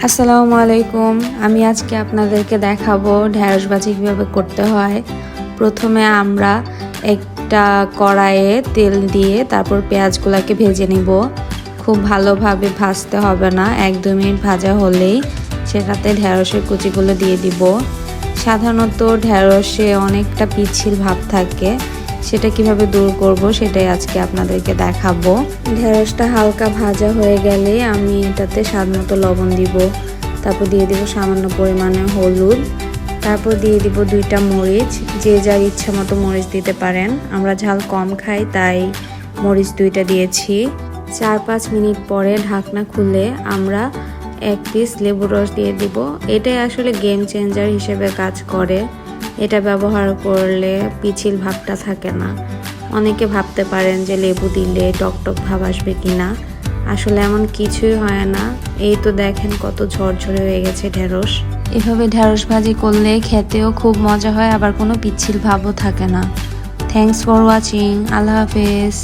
আসসালামু আলাইকুম। আমি আজকে আপনাদেরকে দেখাবো ঢেঁড়স ভাজি কীভাবে করতে হয়। প্রথমে আমরা একটা কড়াইয়ে তেল দিয়ে তারপর পেঁয়াজগুলোকে ভেজে নিব। খুব ভালোভাবে ভাজতে হবে না, 1-2 মিনিট ভাজা হলেই সেটাতে ঢেঁড়সের কুচিগুলো দিয়ে দিব। সাধারণত ঢেঁড়সে অনেকটা পিচ্ছিল ভাব থাকে, সেটা কিভাবে দূর করব সেটাই আজকে আপনাদেরকে দেখাবো। ঢেঁড়সটা হালকা ভাজা হয়ে গেলে আমি এটাতে স্বাদমতো লবণ দিব, তারপর দিয়ে দিব সামান্য পরিমাণে হলুদ, তারপর দিয়ে দিব 2টা মরিচ। যে যার ইচ্ছা মতো মরিচ দিতে পারেন, আমরা ঝাল কম খাই তাই মরিচ 2টা দিয়েছি। 4-5 মিনিট পরে ঢাকনা খুলে আমরা 1 পিস লেবুর রস দিয়ে দিব। এটাই আসলে গেম চেঞ্জার হিসেবে কাজ করে। এটা ব্যবহার করলে পিচ্ছিল ভাবটা থাকে না। অনেকে ভাবতে পারেন যে লেবু দিলে টকটক ভাব আসবে কিনা, আসলে এমন কিছুই হয় না। এই তো দেখেন কত ঝরঝরে হয়ে গেছে ঢেঁড়স। এভাবে ঢেঁড়স ভাজি করলে খেতেও খুব মজা হয়, আবার কোনো পিচ্ছিল ভাবও থাকে না। Thanks for watching. আল্লাহ হাফেজ।